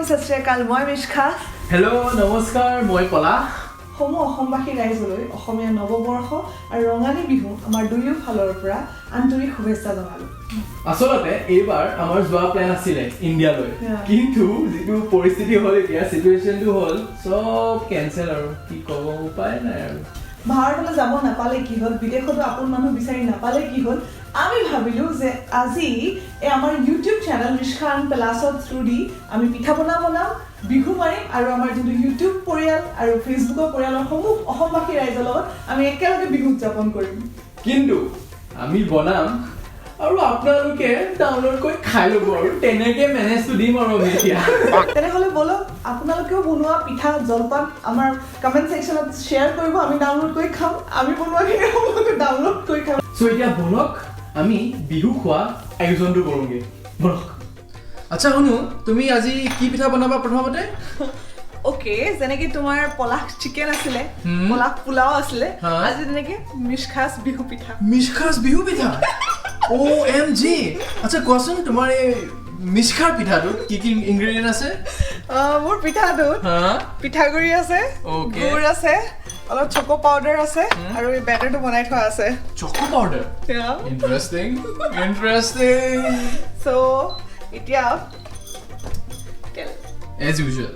Assalamualaikum, Sat Shri Akal, moi Mishkha. Hello, namaskar, moi PALASH. Homo অসমবাসী ৰাইজলৈ অসমীয়া নৱবৰ্ষ আৰু ৰঙালী বিহু আমাৰ দুয়ো ফালৰ পৰা আন্তৰিক শুভেচ্ছা জনালো। আসলতে এইবাৰ আমাৰ যোৱা প্ল্যান আছিল ইণ্ডিয়ালৈ, কিন্তু যেটো পৰিস্থিতি হ'ল এতিয়া সিচুৱেচনটো হ'ল সব কেনসেল আৰু কি ক'ব উপায় নাই আৰু ভাৰতলৈ যাব নাপালে কি হ'ল, বিদেশতো আপোন মানুহ বিচাৰি নাপালে কি হ'ল, আমি ভাবিলো যে আজি আমাৰ ইউটিউব চেনেল মিশখা এণ্ড পেলাছৰ থ্ৰু দি আমি পিঠা বনাম বিহু মাৰিম আৰু আমাৰ যিটো ইউটিউব পৰিয়াল আৰু ফেচবুকৰ পৰিয়ালৰ সমূহ অসমবাসী ৰাইজৰ লগত আমি একেলগে বিহু উদযাপন কৰিম। কিন্তু আমি বনাম আৰু আপোনালোকে ডাউনলোড কৰি খাই ল'ব আৰু তেনেকৈ মেনেজটো দিম আৰু এতিয়া তেনেহ'লে বলক আপোনালোকেও বনোৱা পিঠা জলপান আমাৰ কমেণ্ট ছেকশ্যনত শ্বেয়াৰ কৰিব, আমি ডাউনলোড কৰি খাম, আমি বনোৱাখিনি আপোনালোকে ডাউনলোড কৰি খাম। চ' এতিয়া বলক আমি বিহু খোৱা আয়োজনটো কৰোঁগৈ, বলক। আচ্ছা শুনো, তুমি আজি কি পিঠা বনাবা প্ৰথমতে? ওকে, যেনেকে তোমাৰ পলাশ চিকেন আছিলে, পলাশ পোলাও আছিলে, আজি তেনেকে মিশখাস বিহু পিঠা। মিশখাস বিহু পিঠা? OMG! আচ্ছা কোৱাচোন, তোমাৰ এই মিশখাৰ পিঠাটোত কি কি ইনগ্ৰেডিয়েণ্ট আছে? মোৰ পিঠাটোত পিঠাগুড়ি আছে, গুড় আছে, অলপ চকো পাউডাৰ আছে আৰু এই বেটাৰটো বনাই থোৱা আছে। Choco powder? Interesting interesting. So এতিয়া এজ ইউজুৱেল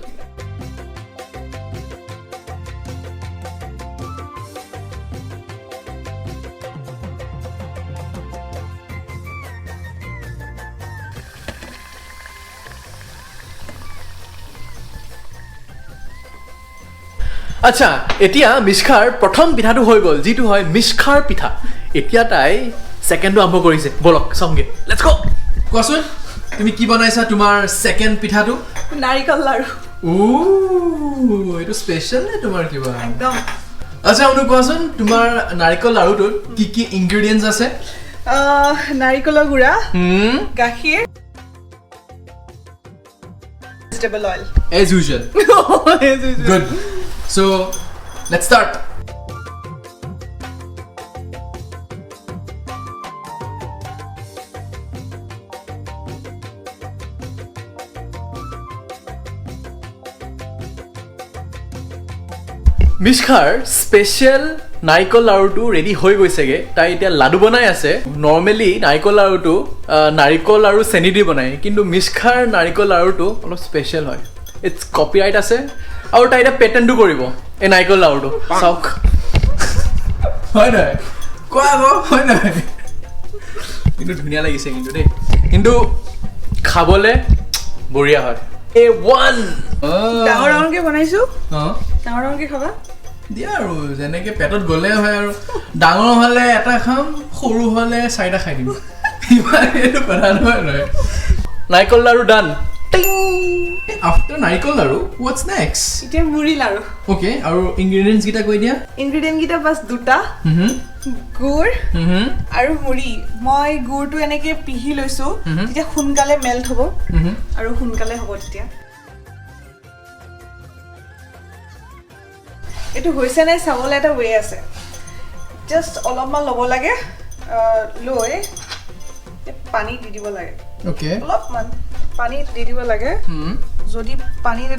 আচ্ছা, এতিয়া মিশখাৰ প্ৰথম পিঠাটো হৈ গ'ল, যিটো হয় মিশখাৰ পিঠা। এতিয়া তাই ছেকেণ্ডটো আৰম্ভ কৰিছে, বলক চাওঁগে, লেটছ গো। কোৱাচোন তুমি কি বনাইছা তোমাৰ ছেকেণ্ড পিঠাটো? নাৰিকল লাড়ু। এইটো স্পেচিয়েল নে তোমাৰ কিবা? একদম। আচ্ছা অনু কোৱাচোন, তোমাৰ নাৰিকল লাড়ুটোত কি কি ইনগ্ৰেডিয়েণ্টছ আছে? নাৰিকলৰ গুড়া, গাখীৰ, vegetable oil. As usual. Good. So, let's start. মিশখাৰ স্পেচিয়েল নাৰিকল লাড়ুটো ৰেডি হৈ গৈছেগে। তাই এতিয়া লাডু বনাই আছে। নৰ্মেলি নাৰিকল লাড়ুটো নাৰিকল আৰু চেনি দি বনায়, কিন্তু মিশখাৰ নাৰিকল লাড়ুটো অলপ স্পেচিয়েল হয়। ইটছ কপিৰাইট আছে আৰু তাই এতিয়া পেটেণ্টটো কৰিব এই নাৰিকল লাড়ুটো। চাওক, হয় নহয় কোৱা আকৌ, হয় নহয়? কিন্তু ধুনীয়া লাগিছে কিন্তু দেই, কিন্তু খাবলৈ বঢ়িয়া হয়। A1 ডাঙৰ ডাঙৰকৈ বনাইছো, ডাঙৰ ডাঙৰকৈ খাবা দিয়া আৰু যেনেকৈ পেটত গ'লে হয় আৰু ডাঙৰ হ'লে এটা খাম, সৰু হ'লে 4টা খাই দিম, ইমান এইটো কথা নহয় নহয়। নাৰিকল লাড়ু ডান। আফটাৰ নাৰিকল লাড়ু হোৱাটছ নেক্সট? এতিয়া মুড়ি লাড়ু। অ'কে, আৰু ইনগ্ৰেডিয়েণ্টছ কেইটা কৈ দিয়া। ইনগ্ৰেডিয়েণ্ট কেইটা বাছ দুটা, গুড় আৰু মুড়ি। মই গুড়টো এনেকৈ পিহি লৈছো, তেতিয়া সোনকালে মেল্ট হ'ব আৰু সোনকালে হ'ব। তেতিয়া এইটো হৈছে নাই চাবলৈ এটা ৱে আছে। জাষ্ট অলপমান ল'ব লাগে, লৈ পানী দি দিব লাগে। অ'কে, অলপমান পানী দি দিব লাগে। যদি পানীত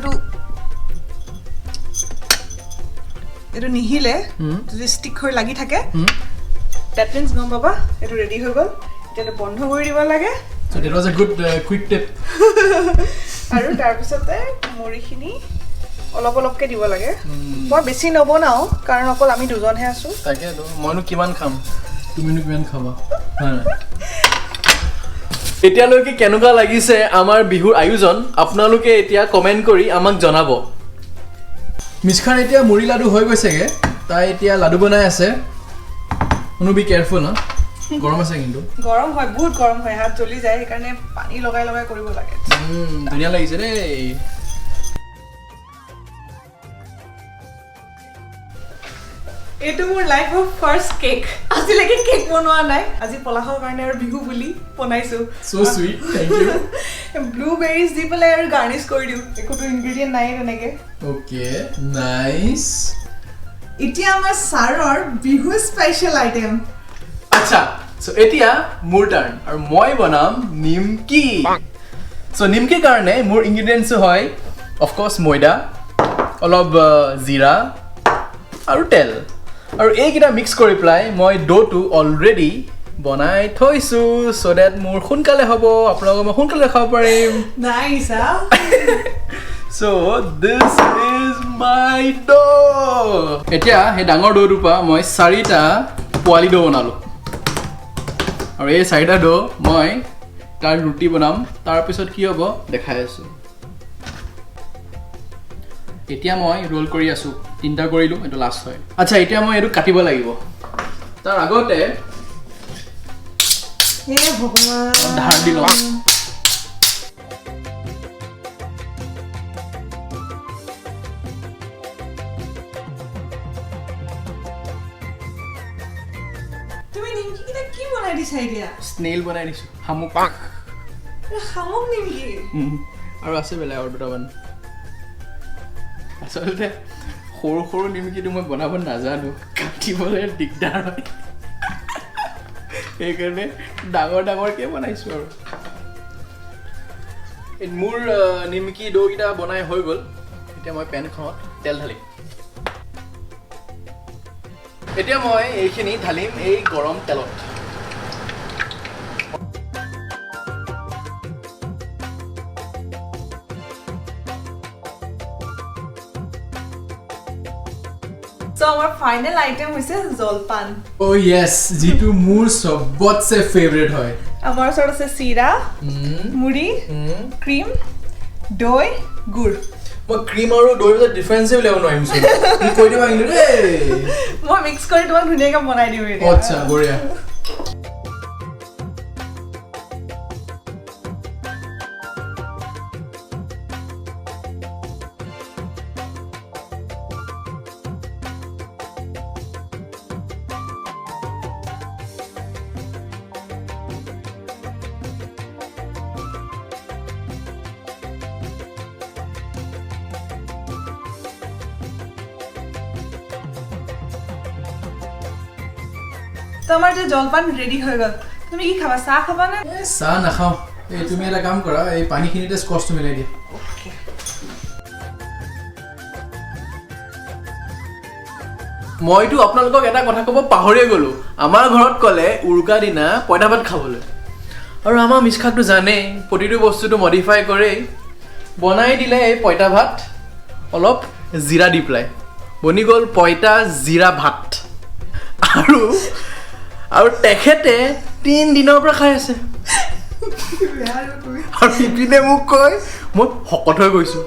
এইটো নিহিলে, যদি ষ্টিক হৈ লাগি থাকে, ডেট মিন্স গম পাবা এইটো ৰেডি হৈ গ'ল। এতিয়া বন্ধ কৰি দিব লাগে। So that was a good quick tip. আৰু তাৰপিছতে মুড়িখিনি অলপ অলপকৈ দিব লাগে। মই বেছি নবনাওঁ কাৰণ অকল আমি দুজনহে আছোঁ। তাকেতো মইনো কিমান খাম, তুমিনো কিমান খাবা। এতিয়ালৈকে কেনেকুৱা লাগিছে আমাৰ বিহুৰ আয়োজন আপোনালোকে এতিয়া কমেণ্ট কৰি আমাক জনাব। মিশখাৰ এতিয়া মুড়ি লাডু হৈ গৈছেগে, তাই এতিয়া লাডু বনাই আছে। শুনো বি কেয়াৰফুল, হা গৰম আছে কিন্তু। গৰম হয়, বহুত গৰম হয়, হাত জ্বলি যায়, সেইকাৰণে পানী লগাই লগাই কৰিব লাগে। ধুনীয়া লাগিছে দেই। এইটো মোৰ লাইফৰ ফাৰ্ষ্ট কেক। আজিলৈকে কেক বনোৱা নাই, আজি পলাশৰ কাৰণে আৰু বিহু বুলি বনাইছো। So sweet, thank you. Blueberries দি পেলাই আৰু গাৰ্নিছ কৰি দিওঁ, একোতো ইনগ্ৰেডিয়েণ্ট নাই তেনেকে। Okay, nice. এতিয়া আমাৰ ছাৰৰ বিহু স্পেচিয়েল আইটেম। আচ্ছা, সো এতিয়া মোৰ টাৰ্ণ আৰু মই বনাম নিমকি। সো নিমকিৰ কাৰণে মোৰ ইনগ্ৰেডিয়েন্টছ হয় অফ কোৰ্স ময়দা অলপ জিৰা আৰু তেল আৰু এইকেইটা মিক্স কৰি পেলাই মই ডোটো অলৰেডি বনাই থৈছো সো দ্যাট মোৰ সোনকালে হ'ব আপোনালোকে মই সোনকালে খাব পাৰিম nice So this is my dough. এতিয়া হে ডাঙৰ ডোটোৰ পৰা মই 4টা পোৱালি ডো বনালো আৰু এই 4টা ডো মই তাৰ ৰুটি বনাম তাৰ পিছত কি হ'ব দেখাই আছো এতিয়া মই ৰোল কৰি আছো 3টা কৰিলো এটো লাষ্ট হয় আচ্ছা এতিয়া মই এটো কাটিব লাগিব তাৰ আগতে হে ভগৱান ধাৰ দি লওঁ তুমি নিমকি কিটা কি বনাই দিছা এতিয়া স্নেল বনাই দিছো হামুক হামুক নিমকি আৰু আছে বেলা আৰু দুটামান আচলতে সৰু সৰু নিমকিটো মই বনাব নাজানো কাটিবলৈ দিগদাৰ হয় সেইকাৰণে ডাঙৰ ডাঙৰকে বনাইছো আৰু মোৰ নিমকি ডোকেইটা বনাই হৈ গ'ল এতিয়া মই পেনখনত তেল ঢালিম এতিয়া মই এইখিনি ঢালিম এই গৰম তেলত So our final item হৈছে জলপান Oh yes, জিতু মোৰ সবতছে ফেভাৰিট হয় আমাৰ ওচৰত আছে চিৰা মুড়ি ক্ৰীম দৈ গুড় মই ক্ৰীম আৰু দৈৰ মাজত ডিফাৰেন্স উলিয়াব নোৱাৰিম চোন তুমি কৈ দিবা কিন্তু ৰে মই মিক্স কৰি তোমাক ধুনীয়াকৈ বনাই দিম এতিয়া আচ্ছা বঢ়িয়া তো আমাৰ যে জলপান ৰেডি হৈ গ'ল তুমি কি খাবা চাহ খাবা নে চাহ নাখাও এই তুমি এটা কাম কৰা এই পানীখিনিতে স্কচটো মিলাই দিয়া মইতো আপোনালোকক এটা কথা ক'ব পাহৰিয়ে গ'লো আমাৰ ঘৰত ক'লে উৰুকা দিনা পইতা ভাত খাবলৈ আৰু আমাৰ মিছখাকটো জানে প্ৰতিটো বস্তুটো মডিফাই কৰে বনাই দিলে এই পইতা ভাত অলপ জিৰা দি পেলাই বনি গ'ল পইতা জিৰা ভাত আৰু তেখেতে 3 দিনৰ পৰা খাই আছে আৰু ইপিনে মোক কয় মই শকত হৈ গৈছো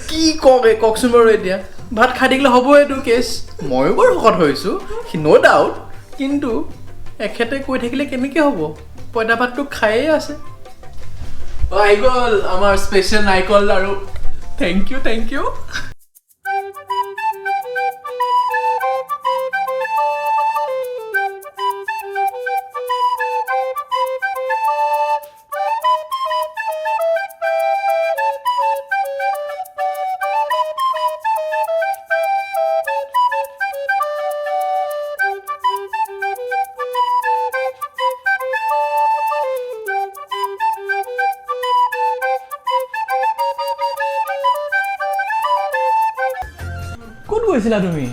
কি কওকচোন বাৰু এতিয়া ভাত খাই থাকিলে হ'ব এইটো কেছ ময়ো বাৰু শকত হৈছো নো ডাউট কিন্তু এখেতে কৈ থাকিলে কেনেকৈ হ'ব পইতা ভাতটো খায়ে আছে আহি গ'ল আমাৰ স্পেচিয়েল নাৰিকল আৰু থেংক ইউ কৈছিলা তুমি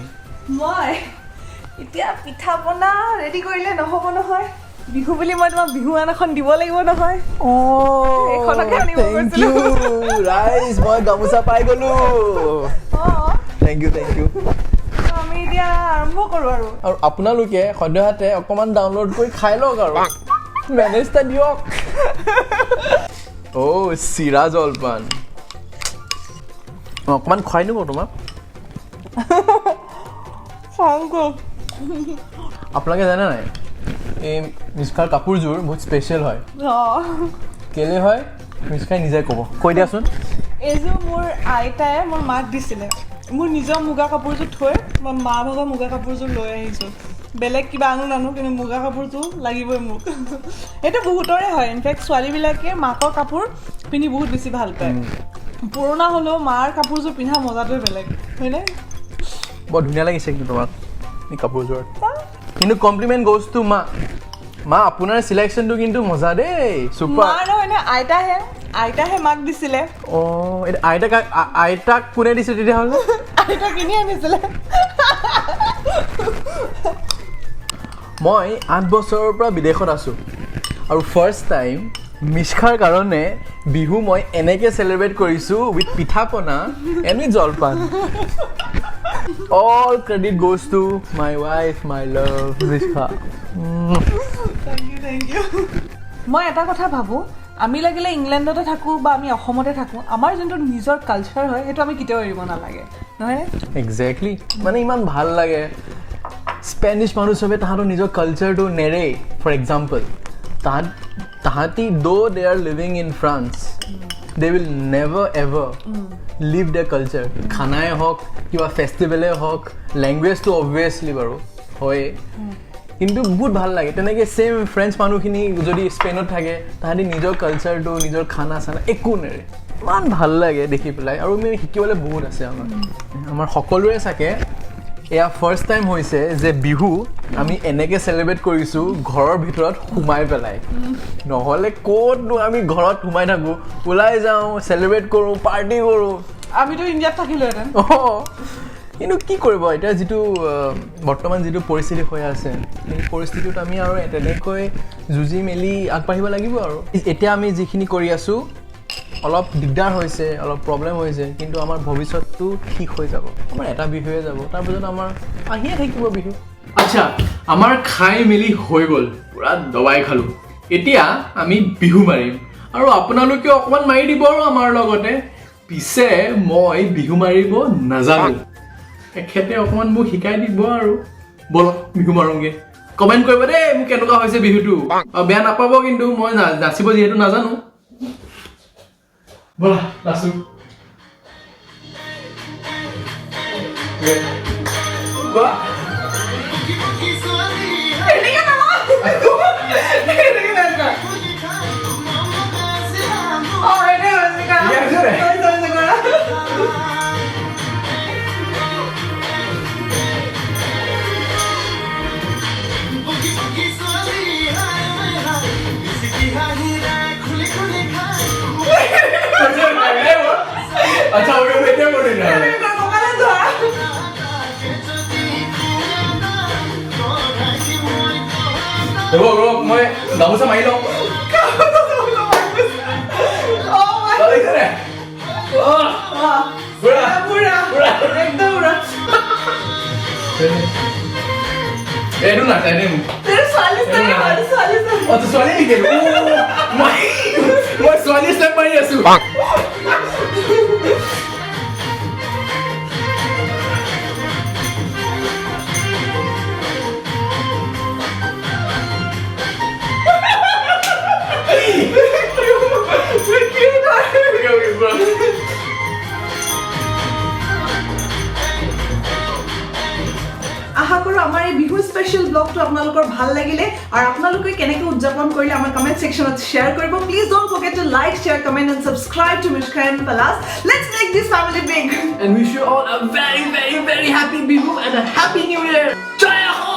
মই এতিয়া পিঠা পনা ৰেডি কৰিলে নহ'ব নহয় বিহু বুলি মই তোমাক বিহুৱান এখন দিব লাগিব নহয় এইখনকে আনিব গৈছিলো ৰাইজ মই গামোচা পাই গ'লো থেংক ইউ আমি এতিয়া আৰম্ভ কৰোঁ আৰু আপোনালোকে সদ্যহতে অকণমান ডাউনলোড কৰি খাই লওক আৰু মেনেজটা দিয়ক চিৰা জলপান অকণমান খুৱাই নিব তোমাক আপোনালোকে জানে নাই এই মিছখাৰ কাপোৰযোৰ বহুত স্পেচিয়েল হয় কেলে হয় মিছখাই নিজে ক'ব কৈ দিয়াচোন এইযোৰ মোৰ আইতাই মোৰ মাক দিছিলে মোৰ নিজৰ মুগা কাপোৰযোৰ থৈ মই মা ভাগৰ মুগা কাপোৰযোৰ লৈ আহিছোঁ বেলেগ কিবা নানো কিন্তু মুগা কাপোৰযোৰ লাগিবই মোক এইটো বহুতৰে হয় ইনফেক্ট ছোৱালীবিলাকে মাকৰ কাপোৰ পিন্ধি বহুত বেছি ভাল পায় পুৰণা হ'লেও মাৰ কাপোৰযোৰ পিন্ধা মজাটোৱে বেলেগ হয়নে বৰ ধুনীয়া লাগিছে কিন্তু তোমাক এই কাপোৰযোৰত কিন্তু কমপ্লিমেণ্ট গ'জ টু মা আপোনাৰ চিলেকশ্যনটো কিন্তু মজা দেই চুপাৰ মা নহয় নে আইতাহে আইতাহে মাক দিছিলে অ' এইটো আইতাক কোনে দিছে তেতিয়াহ'লে আইতা কিনি আনিছিলে মই 8 বছৰৰ পৰা বিদেশত আছোঁ আৰু ফাৰ্ষ্ট টাইম মিছখাৰ কাৰণে বিহু মই এনেকৈ চেলিব্ৰেট কৰিছোঁ উইথ পিঠা পনা and with jalpan all credit goes to my wife my love Mishkha thank you মই এটা কথা ভাবোঁ আমি লাগিলে ইংলেণ্ডতে থাকোঁ বা আমি অসমতে থাকোঁ আমাৰ যোনটো নিজৰ কালচাৰ হয় সেইটো আমি কেতিয়াও এৰিব নালাগে নহয়নে একজেক্টলি মানে ইমান ভাল লাগে স্পেনিছ মানুহ চবে তাহাঁতৰ নিজৰ কালচাৰটো নেৰে ফৰ এক্সাম্পল তাহাঁতি they are living in France they will never ever leave the culture খানাই হওক কিবা ফেষ্টিভেলেই হওক লেংগুৱেজটো অবভিয়াছলি বাৰু হয় কিন্তু বহুত ভাল লাগে তেনেকৈ ছেইম ফ্ৰেঞ্চ মানুহখিনি যদি স্পেইনত থাকে তাহাঁতি নিজৰ কালচাৰটো নিজৰ খানা চানা একো নেৰে ইমান ভাল লাগে দেখি পেলাই আৰু আমি শিকিবলৈ বহুত আছে আমাৰ সকলোৰে চাগে এয়া ফাৰ্ষ্ট টাইম হৈছে যে বিহু আমি এনেকৈ চেলিব্ৰেট কৰিছোঁ ঘৰৰ ভিতৰত সোমাই পেলাই নহ'লে ক'তনো আমি ঘৰত সোমাই থাকোঁ ওলাই যাওঁ চেলিব্ৰেট কৰোঁ পাৰ্টি কৰোঁ আমিতো ইণ্ডিয়াত থাকিলোহেঁতেন অঁ কিন্তু কি কৰিব এতিয়া যিটো বৰ্তমান যিটো পৰিস্থিতি হৈ আছে সেই পৰিস্থিতিত আমি আৰু তেনেকৈ যুঁজি মেলি আগবাঢ়িব লাগিব আৰু এতিয়া আমি যিখিনি কৰি আছোঁ অলপ দিগদাৰ হৈছে অলপ প্ৰব্লেম হৈছে কিন্তু আমাৰ ভৱিষ্যতটো ঠিক হৈ যাব আমাৰ এটা বিহুৱে যাব তাৰপিছত আমাৰ আহিয়ে থাকিব বিহু আচ্ছা আমাৰ খাই মেলি হৈ গ'ল পূৰা দবাই খালোঁ এতিয়া আমি বিহু মাৰিম আৰু আপোনালোকেও অকণমান মাৰি দিব আৰু আমাৰ লগতে পিছে মই বিহু মাৰিব নাজানো এখেতে অকণমান মোক শিকাই দিব আৰু ব'লক বিহু মাৰোঁগৈ কমেণ্ট কৰিব দেই মোক কেনেকুৱা হৈছে বিহুটো বেয়া নাপাব কিন্তু মই নাচিব যিহেতু নাজানো ব'লা নাচো अच्छा हो गया क्या बोल रहे हैं देखो मैं गामोसा मारी लो पूरा पूरा पूरा एकदम पूरा ये ना चाहिए तेरे स्वालिस और तो स्वालिस ही के मैं स्वालिस तक मारी असु আশা কৰো আমাৰ এই বিহু স্পেশাল ব্লগটো আপোনালোকৰ ভাল লাগিলে আৰু আপোনালোকে কেনেকৈ উদযাপন কৰিলে আমাৰ কমেন্ট সেকশনত শেয়াৰ কৰিব please don't forget to like share comment and subscribe to Mishkha and Palash let's make this family big and wish you all a very very very happy Bihu and a happy new year jai ho